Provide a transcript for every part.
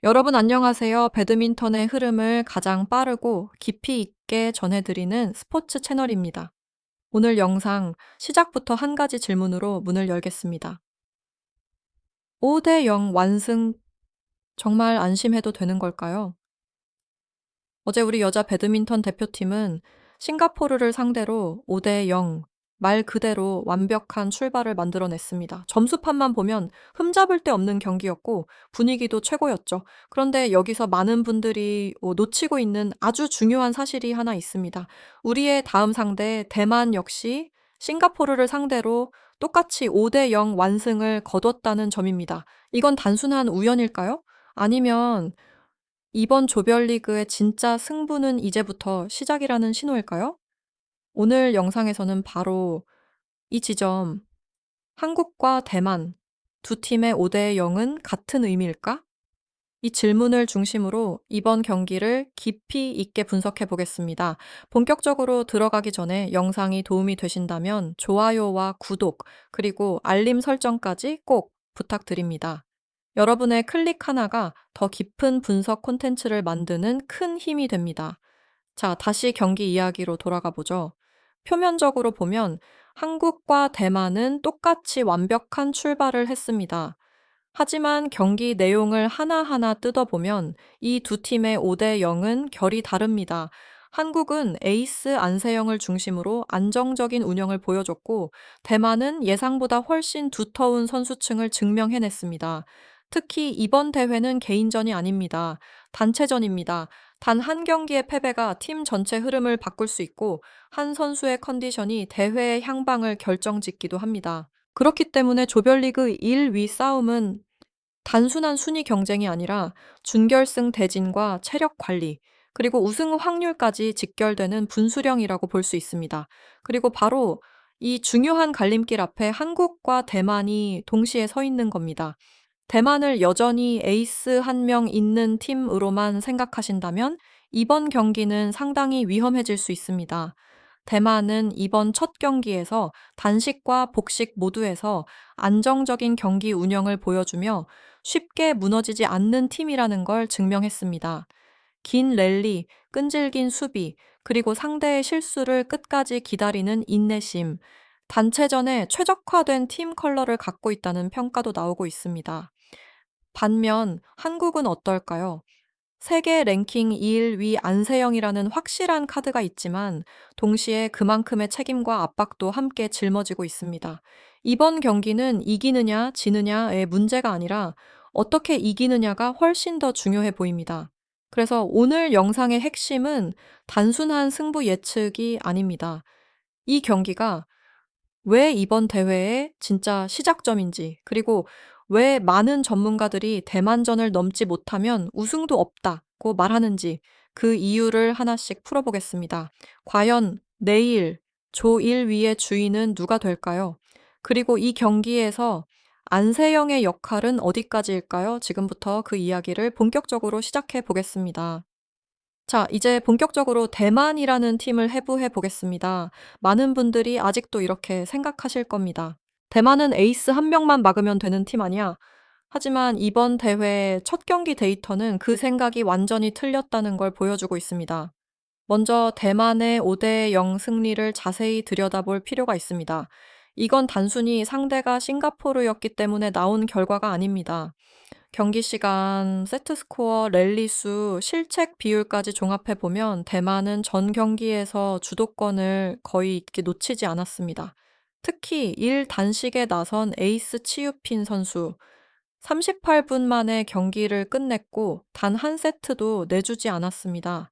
여러분 안녕하세요. 배드민턴의 흐름을 가장 빠르고 깊이 있게 전해드리는 스포츠 채널입니다. 오늘 영상 시작부터 한 가지 질문으로 문을 열겠습니다. 5대 0 완승 정말 안심해도 되는 걸까요? 어제 우리 여자 배드민턴 대표팀은 싱가포르를 상대로 5대 0, 말 그대로 완벽한 출발을 만들어냈습니다. 점수판만 보면 흠잡을 데 없는 경기였고 분위기도 최고였죠. 그런데 여기서 많은 분들이 놓치고 있는 아주 중요한 사실이 하나 있습니다. 우리의 다음 상대 대만 역시 싱가포르를 상대로 똑같이 5대 0 완승을 거뒀다는 점입니다. 이건 단순한 우연일까요? 아니면 이번 조별리그의 진짜 승부는 이제부터 시작이라는 신호일까요? 오늘 영상에서는 바로 이 지점, 한국과 대만 두 팀의 5대 0은 같은 의미일까? 이 질문을 중심으로 이번 경기를 깊이 있게 분석해 보겠습니다. 본격적으로 들어가기 전에 영상이 도움이 되신다면 좋아요와 구독, 그리고 알림 설정까지 꼭 부탁드립니다. 여러분의 클릭 하나가 더 깊은 분석 콘텐츠를 만드는 큰 힘이 됩니다. 자, 다시 경기 이야기로 돌아가 보죠. 표면적으로 보면 한국과 대만은 똑같이 완벽한 출발을 했습니다. 하지만 경기 내용을 하나하나 뜯어보면 이 두 팀의 5대 0은 결이 다릅니다. 한국은 에이스 안세영을 중심으로 안정적인 운영을 보여줬고, 대만은 예상보다 훨씬 두터운 선수층을 증명해냈습니다. 특히 이번 대회는 개인전이 아닙니다. 단체전입니다. 단 한 경기의 패배가 팀 전체 흐름을 바꿀 수 있고, 한 선수의 컨디션이 대회의 향방을 결정짓기도 합니다. 그렇기 때문에 조별리그 1위 싸움은 단순한 순위 경쟁이 아니라 준결승 대진과 체력 관리, 그리고 우승 확률까지 직결되는 분수령이라고 볼 수 있습니다. 그리고 바로 이 중요한 갈림길 앞에 한국과 대만이 동시에 서 있는 겁니다. 대만을 여전히 에이스 한 명 있는 팀으로만 생각하신다면 이번 경기는 상당히 위험해질 수 있습니다. 대만은 이번 첫 경기에서 단식과 복식 모두에서 안정적인 경기 운영을 보여주며 쉽게 무너지지 않는 팀이라는 걸 증명했습니다. 긴 랠리, 끈질긴 수비, 그리고 상대의 실수를 끝까지 기다리는 인내심, 단체전에 최적화된 팀 컬러를 갖고 있다는 평가도 나오고 있습니다. 반면 한국은 어떨까요? 세계 랭킹 2위 안세영이라는 확실한 카드가 있지만 동시에 그만큼의 책임과 압박도 함께 짊어지고 있습니다. 이번 경기는 이기느냐 지느냐의 문제가 아니라 어떻게 이기느냐가 훨씬 더 중요해 보입니다. 그래서 오늘 영상의 핵심은 단순한 승부 예측이 아닙니다. 이 경기가 왜 이번 대회의 진짜 시작점인지, 그리고 왜 많은 전문가들이 대만전을 넘지 못하면 우승도 없다고 말하는지 그 이유를 하나씩 풀어보겠습니다. 과연 내일 조 1위의 주인은 누가 될까요? 그리고 이 경기에서 안세영의 역할은 어디까지일까요? 지금부터 그 이야기를 본격적으로 시작해 보겠습니다. 자, 이제 본격적으로 대만이라는 팀을 해부해 보겠습니다. 많은 분들이 아직도 이렇게 생각하실 겁니다. 대만은 에이스 한 명만 막으면 되는 팀 아니야? 하지만 이번 대회 첫 경기 데이터는 그 생각이 완전히 틀렸다는 걸 보여주고 있습니다. 먼저 대만의 5대 0 승리를 자세히 들여다볼 필요가 있습니다. 이건 단순히 상대가 싱가포르였기 때문에 나온 결과가 아닙니다. 경기 시간, 세트 스코어, 랠리 수, 실책 비율까지 종합해 보면 대만은 전 경기에서 주도권을 거의 이렇게 놓치지 않았습니다. 특히 1 단식에 나선 에이스 치유핀 선수, 38분 만에 경기를 끝냈고 단 한 세트도 내주지 않았습니다.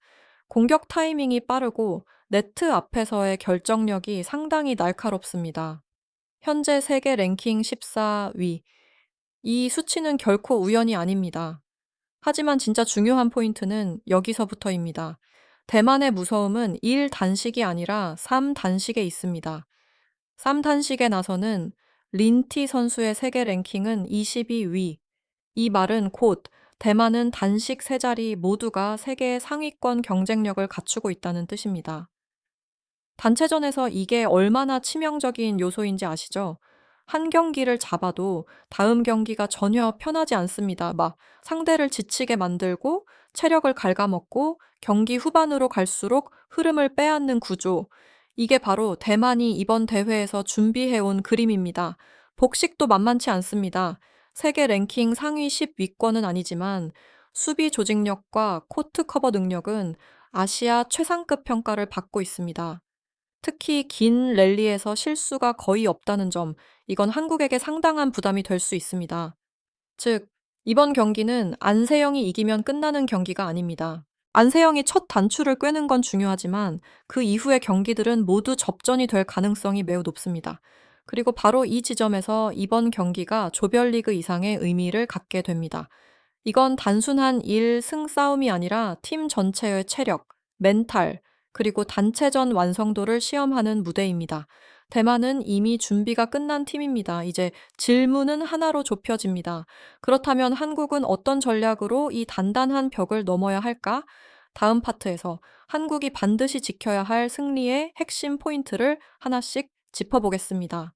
공격 타이밍이 빠르고 네트 앞에서의 결정력이 상당히 날카롭습니다. 현재 세계 랭킹 14위, 이 수치는 결코 우연이 아닙니다. 하지만 진짜 중요한 포인트는 여기서부터입니다. 대만의 무서움은 1 단식이 아니라 3 단식에 있습니다. 3 단식에 나서는 린티 선수의 세계 랭킹은 22위. 이 말은 곧 대만은 단식 세 자리 모두가 세계 상위권 경쟁력을 갖추고 있다는 뜻입니다. 단체전에서 이게 얼마나 치명적인 요소인지 아시죠? 한 경기를 잡아도 다음 경기가 전혀 편하지 않습니다. 막 상대를 지치게 만들고 체력을 갉아먹고 경기 후반으로 갈수록 흐름을 빼앗는 구조. 이게 바로 대만이 이번 대회에서 준비해온 그림입니다. 복식도 만만치 않습니다. 세계 랭킹 상위 10위권은 아니지만 수비 조직력과 코트 커버 능력은 아시아 최상급 평가를 받고 있습니다. 특히 긴 랠리에서 실수가 거의 없다는 점, 이건 한국에게 상당한 부담이 될 수 있습니다. 즉, 이번 경기는 안세영이 이기면 끝나는 경기가 아닙니다. 안세영이 첫 단추를 꿰는 건 중요하지만 그 이후의 경기들은 모두 접전이 될 가능성이 매우 높습니다. 그리고 바로 이 지점에서 이번 경기가 조별리그 이상의 의미를 갖게 됩니다. 이건 단순한 1승 싸움이 아니라 팀 전체의 체력, 멘탈, 그리고 단체전 완성도를 시험하는 무대입니다. 대만은 이미 준비가 끝난 팀입니다. 이제 질문은 하나로 좁혀집니다. 그렇다면 한국은 어떤 전략으로 이 단단한 벽을 넘어야 할까? 다음 파트에서 한국이 반드시 지켜야 할 승리의 핵심 포인트를 하나씩 짚어보겠습니다.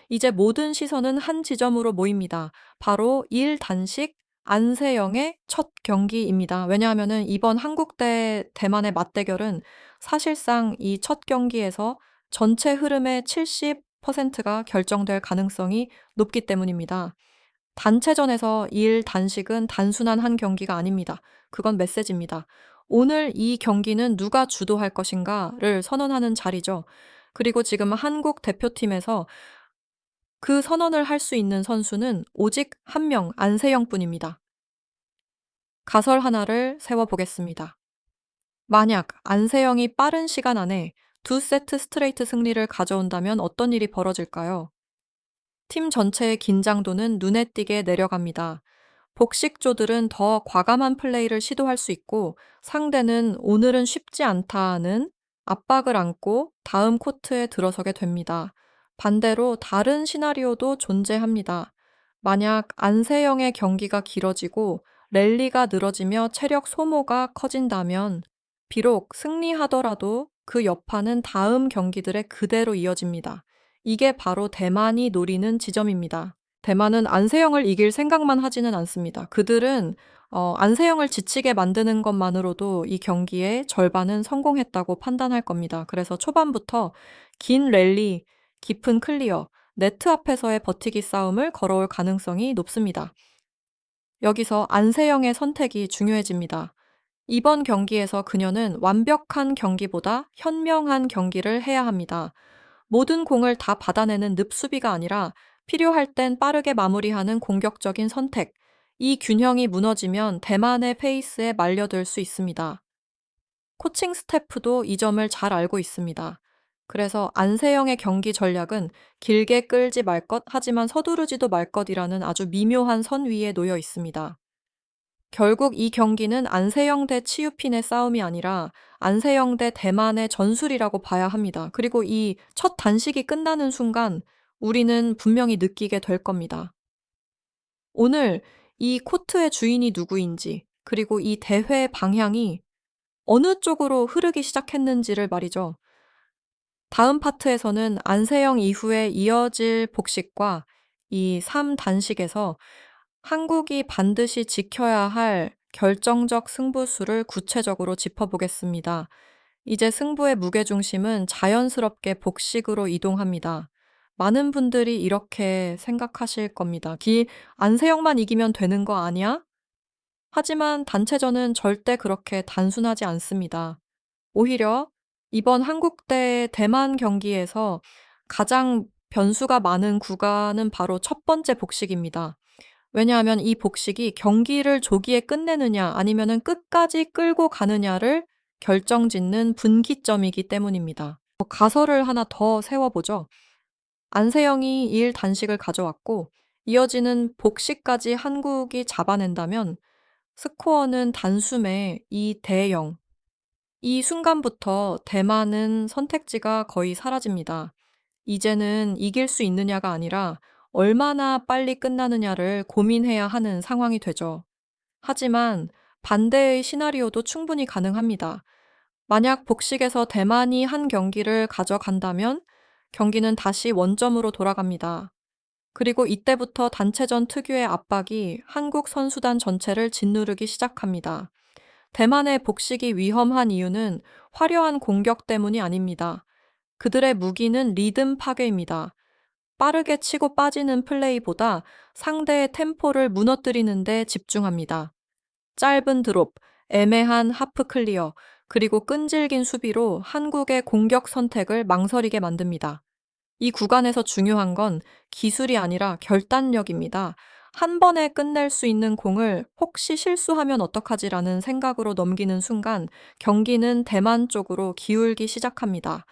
이제 모든 시선은 한 지점으로 모입니다. 바로 일 단식 안세영의 첫 경기입니다. 왜냐하면은 이번 한국 대 대만의 맞대결은 사실상 이 첫 경기에서 전체 흐름의 70%가 결정될 가능성이 높기 때문입니다. 단체전에서 일 단식은 단순한 한 경기가 아닙니다. 그건 메시지입니다. 오늘 이 경기는 누가 주도할 것인가를 선언하는 자리죠. 그리고 지금 한국 대표팀에서 그 선언을 할 수 있는 선수는 오직 한 명, 안세영뿐입니다. 가설 하나를 세워보겠습니다. 만약 안세영이 빠른 시간 안에 두 세트 스트레이트 승리를 가져온다면 어떤 일이 벌어질까요? 팀 전체의 긴장도는 눈에 띄게 내려갑니다. 복식조들은 더 과감한 플레이를 시도할 수 있고 상대는 오늘은 쉽지 않다는 압박을 안고 다음 코트에 들어서게 됩니다. 반대로 다른 시나리오도 존재합니다. 만약 안세영의 경기가 길어지고 랠리가 늘어지며 체력 소모가 커진다면 비록 승리하더라도 그 여파는 다음 경기들에 그대로 이어집니다. 이게 바로 대만이 노리는 지점입니다. 대만은 안세영을 이길 생각만 하지는 않습니다. 그들은 안세영을 지치게 만드는 것만으로도 이 경기의 절반은 성공했다고 판단할 겁니다. 그래서 초반부터 긴 랠리, 깊은 클리어, 네트 앞에서의 버티기 싸움을 걸어올 가능성이 높습니다. 여기서 안세영의 선택이 중요해집니다. 이번 경기에서 그녀는 완벽한 경기보다 현명한 경기를 해야 합니다. 모든 공을 다 받아내는 늪수비가 아니라 필요할 땐 빠르게 마무리하는 공격적인 선택. 이 균형이 무너지면 대만의 페이스에 말려들 수 있습니다. 코칭 스태프도 이 점을 잘 알고 있습니다. 그래서 안세영의 경기 전략은 길게 끌지 말 것, 하지만 서두르지도 말 것이라는 아주 미묘한 선 위에 놓여 있습니다. 결국 이 경기는 안세영 대 치유핀의 싸움이 아니라 안세영 대 대만의 전술이라고 봐야 합니다. 그리고 이 첫 단식이 끝나는 순간 우리는 분명히 느끼게 될 겁니다. 오늘 이 코트의 주인이 누구인지, 그리고 이 대회의 방향이 어느 쪽으로 흐르기 시작했는지를 말이죠. 다음 파트에서는 안세영 이후에 이어질 복식과 이 3단식에서 한국이 반드시 지켜야 할 결정적 승부수를 구체적으로 짚어보겠습니다. 이제 승부의 무게중심은 자연스럽게 복식으로 이동합니다. 많은 분들이 이렇게 생각하실 겁니다. 안세영만 이기면 되는 거 아니야? 하지만 단체전은 절대 그렇게 단순하지 않습니다. 오히려 이번 한국 대 대만 경기에서 가장 변수가 많은 구간은 바로 첫 번째 복식입니다. 왜냐하면 이 복식이 경기를 조기에 끝내느냐 아니면은 끝까지 끌고 가느냐를 결정짓는 분기점이기 때문입니다. 가설을 하나 더 세워보죠. 안세영이 2일 단식을 가져왔고 이어지는 복식까지 한국이 잡아낸다면 스코어는 단숨에 2대0. 이 순간부터 대만은 선택지가 거의 사라집니다. 이제는 이길 수 있느냐가 아니라 얼마나 빨리 끝나느냐를 고민해야 하는 상황이 되죠. 하지만 반대의 시나리오도 충분히 가능합니다. 만약 복식에서 대만이 한 경기를 가져간다면 경기는 다시 원점으로 돌아갑니다. 그리고 이때부터 단체전 특유의 압박이 한국 선수단 전체를 짓누르기 시작합니다. 대만의 복식이 위험한 이유는 화려한 공격 때문이 아닙니다. 그들의 무기는 리듬 파괴입니다. 빠르게 치고 빠지는 플레이보다 상대의 템포를 무너뜨리는 데 집중합니다. 짧은 드롭, 애매한 하프 클리어, 그리고 끈질긴 수비로 한국의 공격 선택을 망설이게 만듭니다. 이 구간에서 중요한 건 기술이 아니라 결단력입니다. 한 번에 끝낼 수 있는 공을 혹시 실수하면 어떡하지라는 생각으로 넘기는 순간 경기는 대만 쪽으로 기울기 시작합니다.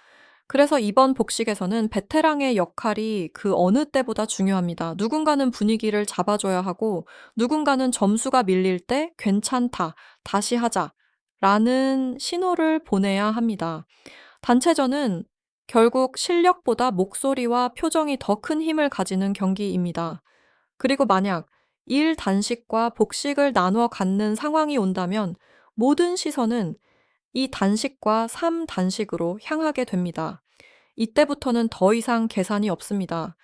그래서 이번 복식에서는 베테랑의 역할이 그 어느 때보다 중요합니다. 누군가는 분위기를 잡아줘야 하고 누군가는 점수가 밀릴 때 괜찮다, 다시 하자 라는 신호를 보내야 합니다. 단체전은 결국 실력보다 목소리와 표정이 더 큰 힘을 가지는 경기입니다. 그리고 만약 1 단식과 복식을 나눠 갖는 상황이 온다면 모든 시선은 이 단식과 3 단식으로 향하게 됩니다. 이때부터는 더 이상 계산이 없습니다.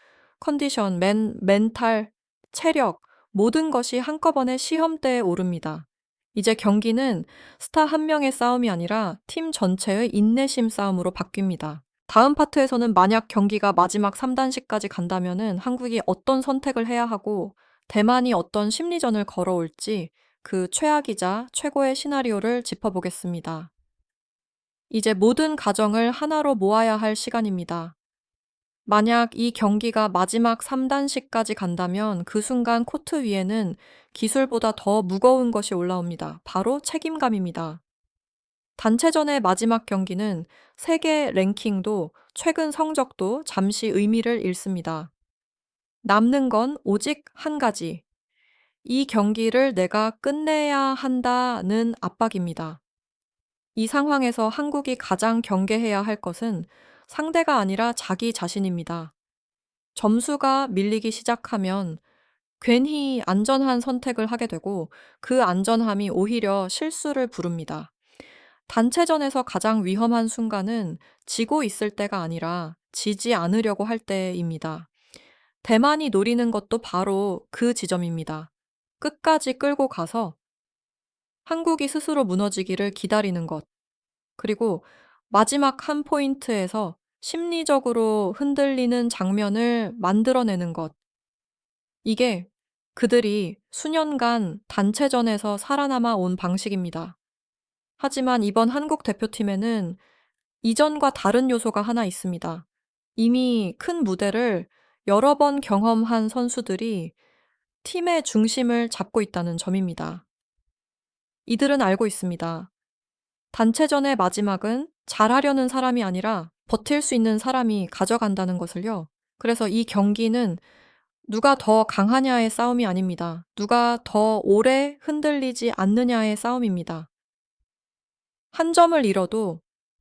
컨디션, 멘탈, 체력, 모든 것이 한꺼번에 시험대에 오릅니다. 이제 경기는 스타 한 명의 싸움이 아니라 팀 전체의 인내심 싸움으로 바뀝니다. 다음 파트에서는 만약 경기가 마지막 3단식까지 간다면은 한국이 어떤 선택을 해야 하고 대만이 어떤 심리전을 걸어올지 그 최악이자 최고의 시나리오를 짚어보겠습니다. 이제 모든 가정을 하나로 모아야 할 시간입니다. 만약 이 경기가 마지막 3단식까지 간다면 그 순간 코트 위에는 기술보다 더 무거운 것이 올라옵니다. 바로 책임감입니다. 단체전의 마지막 경기는 세계 랭킹도 최근 성적도 잠시 의미를 잃습니다. 남는 건 오직 한 가지. 이 경기를 내가 끝내야 한다는 압박입니다. 이 상황에서 한국이 가장 경계해야 할 것은 상대가 아니라 자기 자신입니다. 점수가 밀리기 시작하면 괜히 안전한 선택을 하게 되고 그 안전함이 오히려 실수를 부릅니다. 단체전에서 가장 위험한 순간은 지고 있을 때가 아니라 지지 않으려고 할 때입니다. 대만이 노리는 것도 바로 그 지점입니다. 끝까지 끌고 가서 한국이 스스로 무너지기를 기다리는 것. 그리고 마지막 한 포인트에서 심리적으로 흔들리는 장면을 만들어내는 것. 이게 그들이 수년간 단체전에서 살아남아 온 방식입니다. 하지만 이번 한국 대표팀에는 이전과 다른 요소가 하나 있습니다. 이미 큰 무대를 여러 번 경험한 선수들이 팀의 중심을 잡고 있다는 점입니다. 이들은 알고 있습니다. 단체전의 마지막은 잘하려는 사람이 아니라 버틸 수 있는 사람이 가져간다는 것을요. 그래서 이 경기는 누가 더 강하냐의 싸움이 아닙니다. 누가 더 오래 흔들리지 않느냐의 싸움입니다. 한 점을 잃어도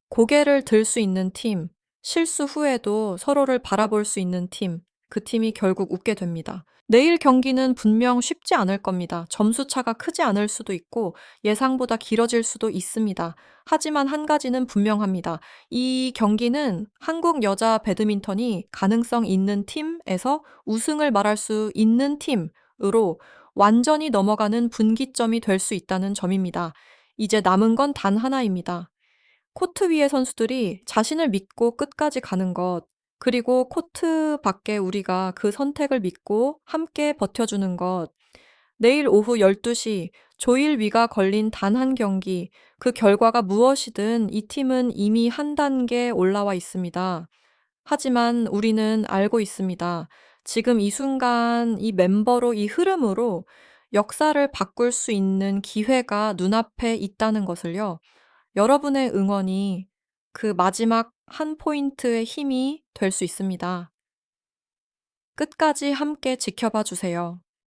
고개를 들 수 있는 팀, 실수 후에도 서로를 바라볼 수 있는 팀, 그 팀이 결국 웃게 됩니다. 내일 경기는 분명 쉽지 않을 겁니다. 점수 차가 크지 않을 수도 있고 예상보다 길어질 수도 있습니다. 하지만 한 가지는 분명합니다. 이 경기는 한국 여자 배드민턴이 가능성 있는 팀에서 우승을 말할 수 있는 팀으로 완전히 넘어가는 분기점이 될 수 있다는 점입니다. 이제 남은 건 단 하나입니다. 코트 위의 선수들이 자신을 믿고 끝까지 가는 것, 그리고 코트 밖에 우리가 그 선택을 믿고 함께 버텨주는 것. 내일 오후 12시 조일 위가 걸린 단 한 경기, 그 결과가 무엇이든 이 팀은 이미 한 단계 올라와 있습니다. 하지만 우리는 알고 있습니다. 지금 이 순간 이 멤버로 이 흐름으로 역사를 바꿀 수 있는 기회가 눈앞에 있다는 것을요. 여러분의 응원이 그 마지막 한 포인트의 힘이 될 수 있습니다. 끝까지 함께 지켜봐 주세요.